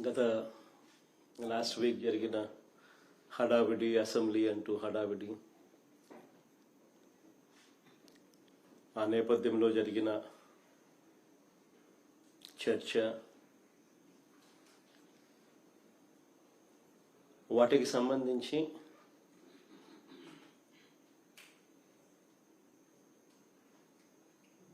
గత last week జరిగిన హడావిడి అసెంబ్లీ అంటూ హడావిడి, ఆ నేపథ్యంలో జరిగిన చర్చ, వాటికి సంబంధించి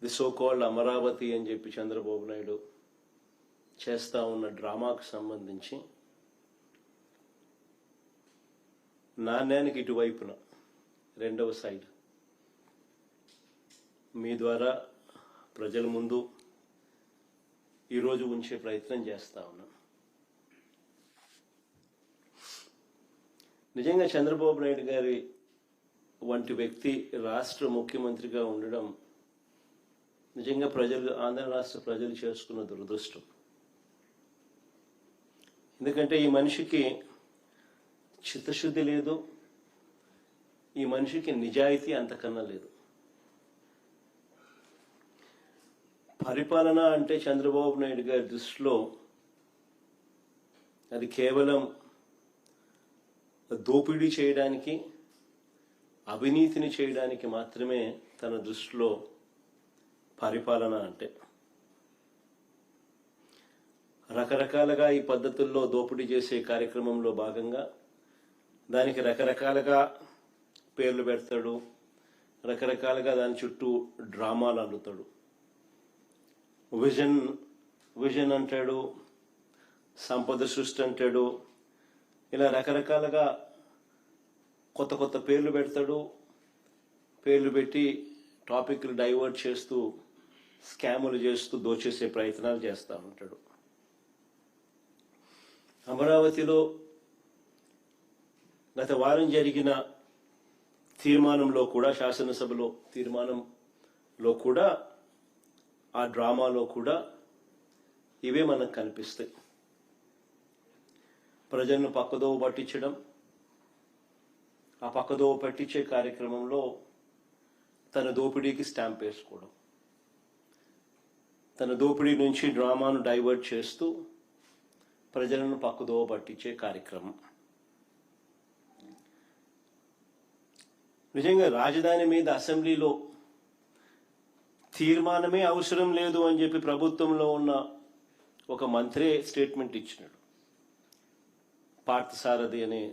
ది సో కాల్డ్ అమరావతి అని చెప్పి చంద్రబాబు నాయుడు చేస్తా ఉన్న డ్రామాకు సంబంధించి నాణ్యానికి ఇటువైపున రెండవ సైడ్ మీ ద్వారా ప్రజల ముందు ఈరోజు ఉంచే ప్రయత్నం చేస్తా ఉన్నాం. నిజంగా చంద్రబాబు నాయుడు గారి వంటి వ్యక్తి రాష్ట్ర ముఖ్యమంత్రిగా ఉండడం నిజంగా ఆంధ్ర రాష్ట్ర ప్రజలు చేసుకున్న దురదృష్టం. ఎందుకంటే ఈ మనిషికి చిత్తశుద్ధి లేదు, ఈ మనిషికి నిజాయితీ అంతకన్నా లేదు. పరిపాలన అంటే చంద్రబాబు నాయుడు గారి దృష్టిలో అది కేవలం దోపిడీ చేయడానికి, అవినీతిని చేయడానికి మాత్రమే తన దృష్టిలో పరిపాలన అంటే. రకరకాలుగా ఈ పద్ధతుల్లో దోపిడీ చేసే కార్యక్రమంలో భాగంగా దానికి రకరకాలుగా పేర్లు పెడతాడు, రకరకాలుగా దాని చుట్టూ డ్రామాలు అల్లుతాడు. విజన్ అంటాడు, సంపద సృష్టి అంటాడు, ఇలా రకరకాలుగా కొత్త కొత్త పేర్లు పెడతాడు. పేర్లు పెట్టి టాపిక్లు డైవర్ట్ చేస్తూ, స్కాములు చేస్తూ దోచేసే ప్రయత్నాలు చేస్తూ ఉంటాడు. అమరావతిలో గత వారం జరిగిన తీర్మానంలో కూడా, శాసనసభలో తీర్మానంలో కూడా, ఆ డ్రామాలో కూడా ఇవే మనకు కనిపిస్తాయి. ప్రజలను పక్కదోవ పట్టించడం, ఆ పక్కదోవ పట్టించే కార్యక్రమంలో తన దోపిడీకి స్టాంప్ వేసుకోవడం, తన దోపిడీ నుంచి డ్రామాను డైవర్ట్ చేస్తూ ప్రజలను పక్కదోవ పట్టించే కార్యక్రమం. నిజంగా రాజధాని మీద అసెంబ్లీలో తీర్మానమే అవసరం లేదు అని చెప్పి ప్రభుత్వంలో ఉన్న ఒక మంత్రే స్టేట్మెంట్ ఇచ్చినాడు. పార్థసారథి అనే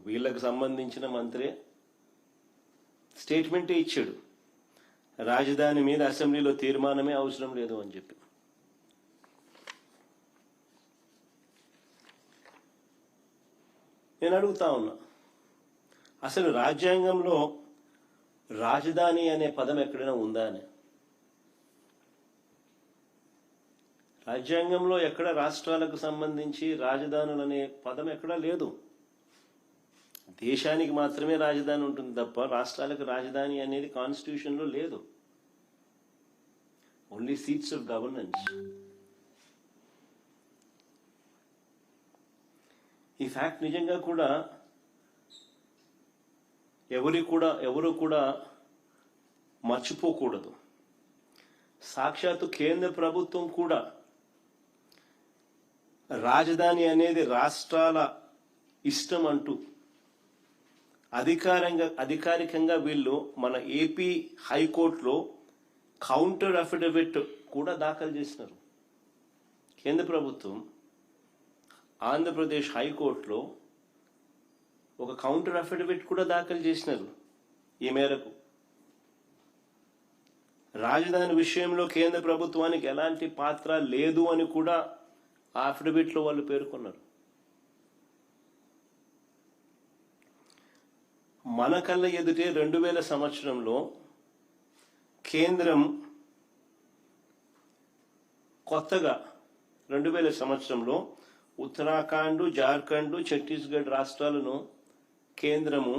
వీళ్ళకు సంబంధించిన మంత్రే స్టేట్మెంటే ఇచ్చాడు, రాజధాని మీద అసెంబ్లీలో తీర్మానమే అవసరం లేదు అని చెప్పి. నేను అడుగుతా ఉన్నా, అసలు రాజ్యాంగంలో రాజధాని అనే పదం ఎక్కడైనా ఉందా అని? రాజ్యాంగంలో ఎక్కడ రాష్ట్రాలకు సంబంధించి రాజధానులు అనే పదం ఎక్కడా లేదు. దేశానికి మాత్రమే రాజధాని ఉంటుంది తప్ప రాష్ట్రాలకు రాజధాని అనేది కాన్స్టిట్యూషన్లో లేదు. Only seats of governance. ఈ ఫ్యాక్ట్ నిజంగా కూడా ఎవరు కూడా మర్చిపోకూడదు. సాక్షాత్తు కేంద్ర ప్రభుత్వం కూడా రాజధాని రాష్ట్రాల ఇష్టం అంటూ అధికారికంగా వీళ్ళు మన ఏపీ హైకోర్టులో కౌంటర్ అఫిడవిట్ కూడా దాఖలు చేసినారు. కేంద్ర ప్రభుత్వం ఆంధ్రప్రదేశ్ హైకోర్టులో ఒక కౌంటర్ అఫిడవిట్ కూడా దాఖలు చేసినారు. ఈ మేరకు రాజధాని విషయంలో కేంద్ర ప్రభుత్వానికి ఎలాంటి పాత్ర లేదు అని కూడా ఆ అఫిడవిట్లో వాళ్ళు పేర్కొన్నారు. మన కళ్ళ ఎదుటే 2000 సంవత్సరంలో కేంద్రం కొత్తగా 2000 సంవత్సరంలో ఉత్తరాఖండ్, జార్ఖండ్, ఛత్తీస్గఢ్ రాష్ట్రాలను కేంద్రము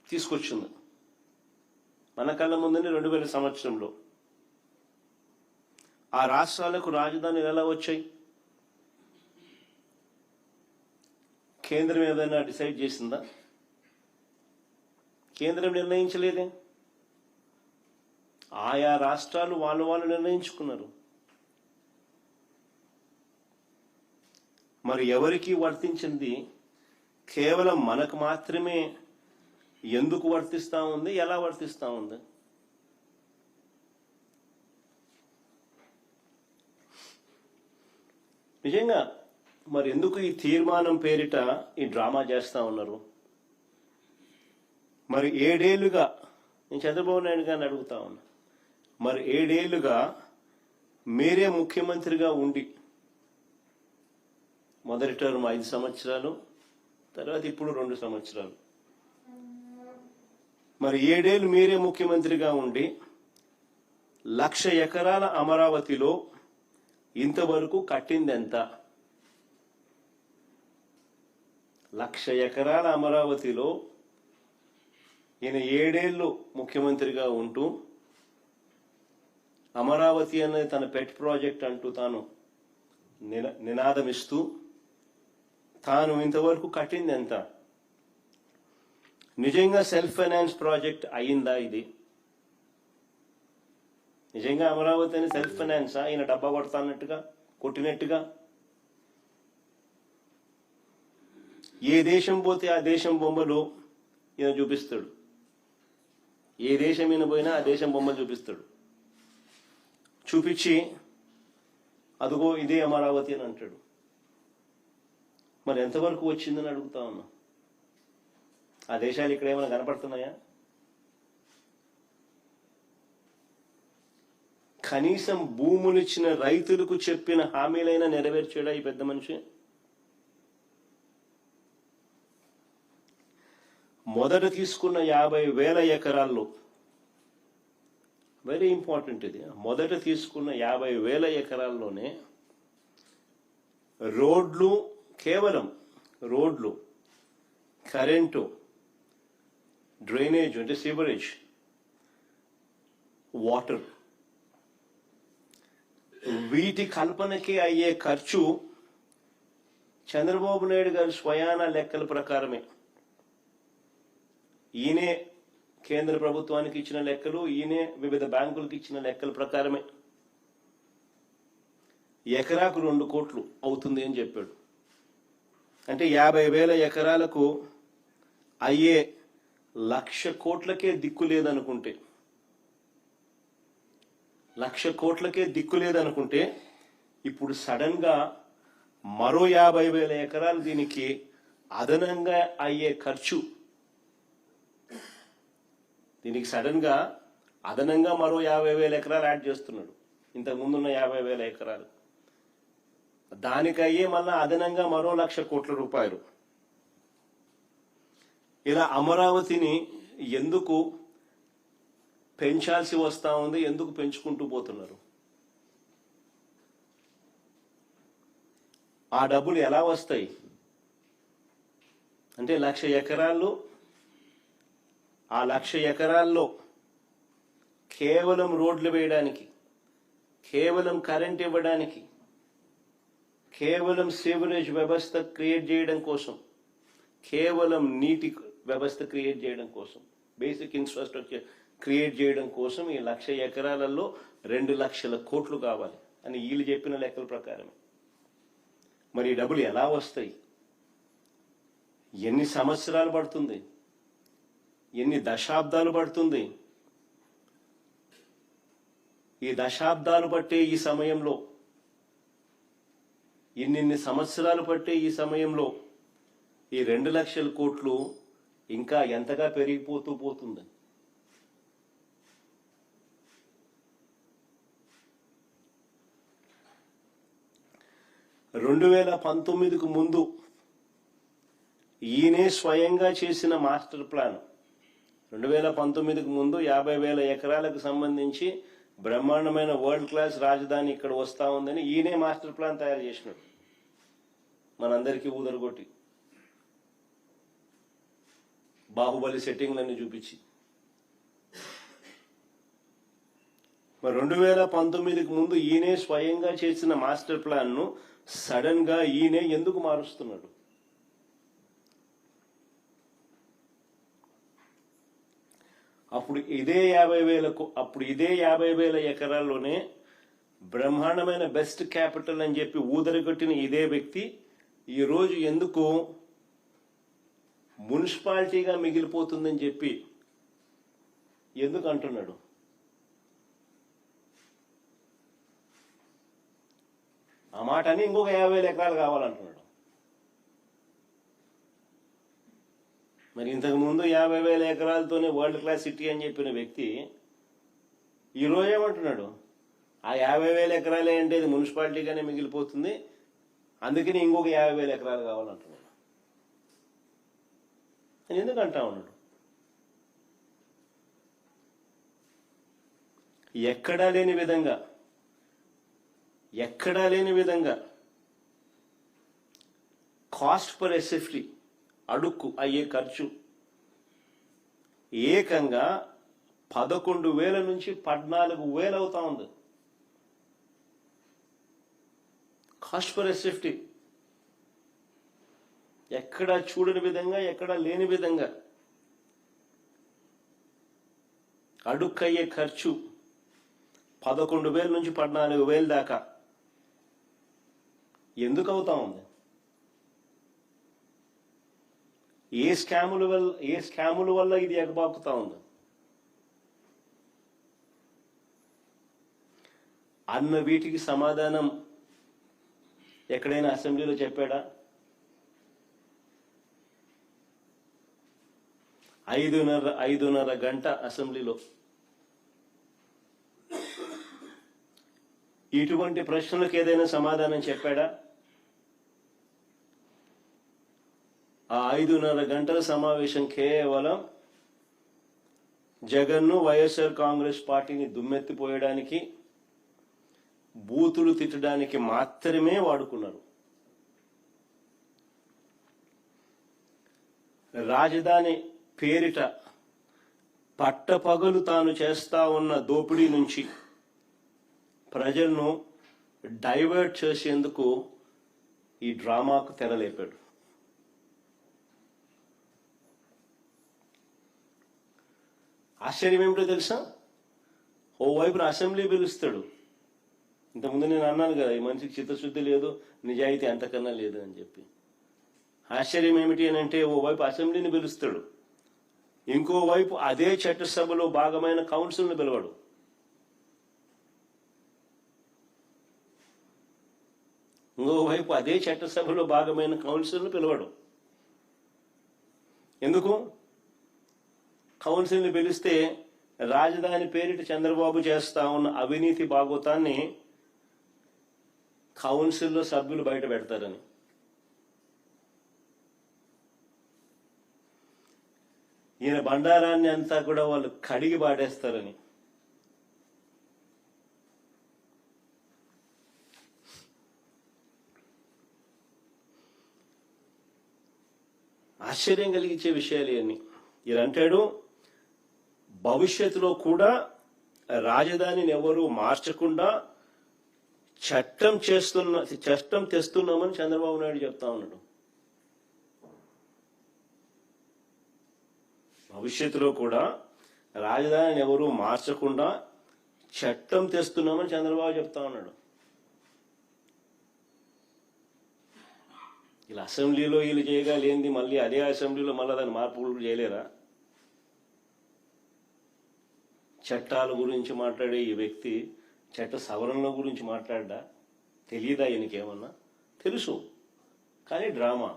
తీసుకొచ్చింది. మన కళ్ళ ముందునే 2000 సంవత్సరంలో ఆ రాష్ట్రాలకు రాజధానులు ఎలా వచ్చాయి? కేంద్రం ఏదైనా డిసైడ్ చేసిందా? కేంద్రం నిర్ణయించలేదే. ఆయా రాష్ట్రాలు వాళ్ళు నిర్ణయించుకున్నారు. మరి ఎవరికి వర్తించింది? కేవలం మనకు మాత్రమే ఎందుకు వర్తిస్తా ఉంది, ఎలా వర్తిస్తా ఉంది? నిజంగా మరి ఎందుకు ఈ తీర్మానం పేరిట ఈ డ్రామా చేస్తా ఉన్నారు? మరి 7 ఏళ్లుగా నేను చంద్రబాబు నాయుడు గారిని అడుగుతా ఉన్నా, మరి 7 ఏళ్లుగా మీరే ముఖ్యమంత్రిగా ఉండి, మొదటి టర్మ్ 5 సంవత్సరాలు, తర్వాత ఇప్పుడు 2 సంవత్సరాలు, మరి 7 ఏళ్ళు మీరే ముఖ్యమంత్రిగా ఉండి 1,00,000 ఎకరాల అమరావతిలో ఇంతవరకు కట్టింది ఎంత? 1,00,000 ఎకరాల అమరావతిలో ఈయన 7 ఏళ్ళు ముఖ్యమంత్రిగా ఉంటూ అమరావతి అనేది తన పెట్ ప్రాజెక్ట్ అంటూ తాను నినాదమిస్తూ తాను ఇంతవరకు కట్టింది ఎంత? నిజంగా సెల్ఫ్ ఫైనాన్స్ ప్రాజెక్ట్ అయిందా ఇది? నిజంగా అమరావతి అని సెల్ఫ్ ఫైనాన్సా? ఈయన డబ్బా కొడతానట్టుగా కొట్టినట్టుగా? ఏ దేశం పోతే ఆ దేశం బొమ్మలు ఈయన చూపిస్తాడు. ఏ దేశం ఈయన పోయినా ఆ దేశం బొమ్మలు చూపిస్తాడు. చూపించి అదిగో ఇదే అమరావతి అని అంటాడు. మరి ఎంతవరకు వచ్చిందని అడుగుతా ఉన్నా. ఆ దేశాలు ఇక్కడ ఏమైనా కనపడుతున్నాయా? కనీసం భూములు ఇచ్చిన రైతులకు చెప్పిన హామీలైనా నెరవేర్చాడా ఈ పెద్ద మనిషి? మొదట తీసుకున్న 50,000 ఎకరాల్లో, వెరీ ఇంపార్టెంట్ ఇది, మొదట తీసుకున్న 50,000 ఎకరాల్లోనే రోడ్లు, కేవలం రోడ్లు, కరెంటు, డ్రైనేజ్ అంటే సివరేజ్, వాటర్, వీటి కల్పనకి అయ్యే ఖర్చు చంద్రబాబు నాయుడు గారి స్వయాన లెక్కల ప్రకారమే, ఈయనే కేంద్ర ప్రభుత్వానికి ఇచ్చిన లెక్కలు, ఈయనే వివిధ బ్యాంకులకు ఇచ్చిన లెక్కల ప్రకారమే ఎకరాకు 2 కోట్లు అవుతుంది అని చెప్పాడు. అంటే 50,000 ఎకరాలకు అయ్యే 1,00,000 కోట్లకే దిక్కు లేదనుకుంటే, 1,00,000 కోట్లకే దిక్కు లేదనుకుంటే ఇప్పుడు సడన్ గా మరో 50,000 ఎకరాలు దీనికి అదనంగా అయ్యే ఖర్చు, దీనికి సడన్ గా అదనంగా మరో 50,000 ఎకరాలు యాడ్ చేస్తున్నాడు. ఇంతకు ముందున్న 50,000 ఎకరాలు దానికయ్యే మళ్ళా అదనంగా మరో 1,00,000 కోట్ల రూపాయలు. ఇలా అమరావతిని ఎందుకు పెంచాల్సి వస్తా ఉంది? ఎందుకు పెంచుకుంటూ పోతున్నారు? ఆ డబ్బులు ఎలా వస్తాయి అంటే 1,00,000 ఎకరాల్లో, ఆ 1,00,000 ఎకరాల్లో కేవలం రోడ్లు వేయడానికి, కేవలం కరెంట్ ఇవ్వడానికి, కేవలం సివరేజ్ వ్యవస్థ క్రియేట్ చేయడం కోసం, కేవలం నీటి వ్యవస్థ క్రియేట్ చేయడం కోసం, బేసిక్ ఇన్ఫ్రాస్ట్రక్చర్ క్రియేట్ చేయడం కోసం ఈ 1,00,000 ఎకరాలలో 2,00,000 కోట్లు కావాలి అని వీళ్ళు చెప్పిన లెక్కల ప్రకారమే. మరి ఈ డబ్బులు ఎలా వస్తాయి? ఎన్ని సంవత్సరాలు పడుతుంది? ఎన్ని దశాబ్దాలు పడుతుంది? ఈ దశాబ్దాలు పట్టే ఈ సమయంలో, ఇన్ని సంవత్సరాలు పట్టే ఈ సమయంలో ఈ 2,00,000 కోట్లు ఇంకా ఎంతగా పెరిగిపోతూ పోతుంది? రెండు 2019కు ముందు ఈయనే స్వయంగా చేసిన మాస్టర్ ప్లాన్, 2019కు ముందు 50,000 ఎకరాలకు సంబంధించి బ్రహ్మాండమైన వరల్డ్ క్లాస్ రాజధాని ఇక్కడ వస్తా ఉందని ఈయనే మాస్టర్ ప్లాన్ తయారు చేసినాడు, మనందరికీ ఊదరగొట్టి, బాహుబలి సెట్టింగ్లన్నీ చూపించి. మరి 2019కు ముందు ఈయనే స్వయంగా చేసిన మాస్టర్ ప్లాన్ ను సడన్ గా ఈయనే ఎందుకు మారుస్తున్నాడు? అప్పుడు ఇదే 50,000 ఎకరాల్లోనే బ్రహ్మాండమైన బెస్ట్ క్యాపిటల్ అని చెప్పి ఊదరగొట్టిన ఇదే వ్యక్తి ఈరోజు ఎందుకు మున్సిపాలిటీగా మిగిలిపోతుందని చెప్పి ఎందుకు అంటున్నాడు? ఆ మాట అని ఇంకొక 50,000 ఎకరాలు కావాలంటున్నాడు. మరి ఇంతకు ముందు 50,000 ఎకరాలతోనే వరల్డ్ క్లాస్ సిటీ అని చెప్పిన వ్యక్తి ఈరోజు ఏమంటున్నాడు? ఆ 50,000 ఎకరాలే అంటే ఇది మున్సిపాలిటీగానే మిగిలిపోతుంది, అందుకని ఇంకొక 50,000 ఎకరాలు కావాలంటున్నాడు. అని ఎందుకు అంటా ఉన్నాడు? ఎక్కడా లేని విధంగా కాస్ట్ పర్ ఎస్ఎఫ్టీ అడుక్కు అయ్యే ఖర్చు ఏకంగా 11,000 నుంచి 14,000 అవుతా ఉంది. కాస్ట్ పర్ ఎస్ఎఫ్టీ ఎక్కడా చూడని విధంగా, ఎక్కడా లేని విధంగా అడుక్కయ్యే ఖర్చు 11,000 నుంచి 14,000 దాకా ఎందుకు అవుతా ఉంది? ఏ స్కాముల వల్ల ఇది ఎగబాకుతా ఉంది అన్న వీటికి సమాధానం ఎక్కడైనా అసెంబ్లీలో చెప్పాడా? 5:30 గంట అసెంబ్లీలో ఇటువంటి ప్రశ్నలకు ఏదైనా సమాధానం చెప్పాడా? ఆ 5:30 గంటల సమావేశం కేవలం జగన్ను, వైఎస్ఆర్ కాంగ్రెస్ పార్టీని దుమ్మెత్తిపోయడానికి, బూతులు తిట్టడానికి మాత్రమే వాడుకున్నారు. రాజధాని పేరిట పట్టపగలు తాను చేస్తా ఉన్న దోపిడీ నుంచి ప్రజలను డైవర్ట్ చేసేందుకు ఈ డ్రామాకు తెరలేపాడు. ఆశ్చర్యం ఏమిటో తెలుసా? ఓవైపున అసెంబ్లీ పిలుస్తాడు. ఇంతకుముందు నేను అన్నాను కదా, ఈ మనిషికి చిత్తశుద్ధి లేదు, నిజాయితీ అంతకన్నా లేదు అని చెప్పి. ఆశ్చర్యం ఏమిటి అని అంటే, ఓవైపు అసెంబ్లీని పిలుస్తాడు, ఇంకోవైపు అదే చట్టసభలో భాగమైన కౌన్సిల్ని పిలవడు. ఇంకోవైపు అదే చట్టసభలో భాగమైన కౌన్సిల్ని పిలవడు. ఎందుకు? కౌన్సిల్ని పిలిస్తే రాజధాని పేరిట చంద్రబాబు చేస్తా ఉన్న అవినీతి భాగోతాన్ని కౌన్సిల్లో సభ్యులు బయట పెడతారని. ఈయన బండారాన్ని అంతా కూడా వాళ్ళు కడిగి పాడేస్తారని. ఆశ్చర్యం కలిగించే విషయాలు ఇవన్నీ. ఈయన అంటాడు, భవిష్యత్తులో కూడా రాజధానిని ఎవరు మార్చకుండా చట్టం తెస్తున్నామని చంద్రబాబు నాయుడు చెప్తా ఉన్నాడు. భవిష్యత్తులో కూడా రాజధానిని ఎవరు మార్చకుండా చట్టం తెస్తున్నామని చంద్రబాబు చెప్తా ఉన్నాడు. ఇలా అసెంబ్లీలో వీళ్ళు చేయగలేంది మళ్ళీ అదే అసెంబ్లీలో మళ్ళీ దాని మార్పులు చేయలేరా? చట్టాల గురించి మాట్లాడే ఈ వ్యక్తి చట్ట సవరణల గురించి మాట్లాడ్డా? తెలియదా ఈయనకేమన్నా? తెలుసు, కానీ డ్రామా.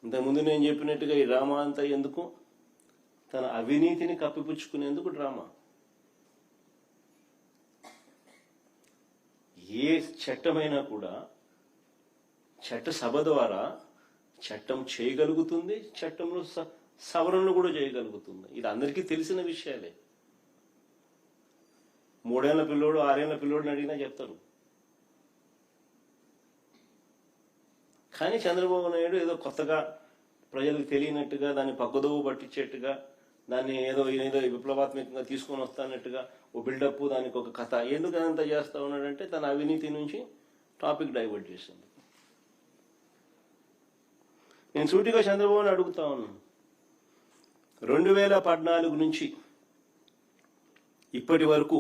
ఇంతకుముందు నేను చెప్పినట్టుగా ఈ డ్రామా అంతా ఎందుకు? తన అవినీతిని కప్పిపుచ్చుకునేందుకు డ్రామా. ఏ చట్టమైనా కూడా చట్టసభ ద్వారా చట్టం చేయగలుగుతుంది, చట్టంలో సవరణలు కూడా చేయగలుగుతుంది. ఇది అందరికీ తెలిసిన విషయాలే. 3 ఏళ్ల పిల్లోడు 6 ఏళ్ల పిల్లోడిని అడిగినా చెప్తారు. కానీ చంద్రబాబు నాయుడు ఏదో కొత్తగా ప్రజలకు తెలియనట్టుగా, దాన్ని పక్కదోవ పట్టించేట్టుగా, దాన్ని ఏదో విప్లవాత్మకంగా తీసుకొని వస్తానట్టుగా ఓ బిల్డప్, దానికి ఒక కథ, ఎందుకు అదంతా చేస్తా ఉన్నాడంటే తన అవినీతి నుంచి టాపిక్ డైవర్ట్ చేసింది. నేను సూటిగా చంద్రబాబుని అడుగుతా ఉన్నాను, 2014 నుంచి ఇప్పటి వరకు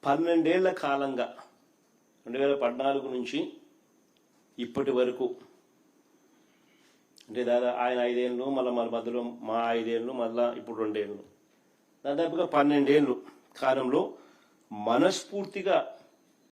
12 ఏళ్ల కాలంగా, 2014 నుంచి ఇప్పటి వరకు అంటే దాదాపు ఆయన 5 ఏళ్ళు, మళ్ళీ మన మధ్యలో మా 5 ఏళ్ళు, మళ్ళీ ఇప్పుడు 2 ఏళ్ళు, దాదాపుగా 12 ఏళ్ళు కాలంలో మనస్ఫూర్తిగా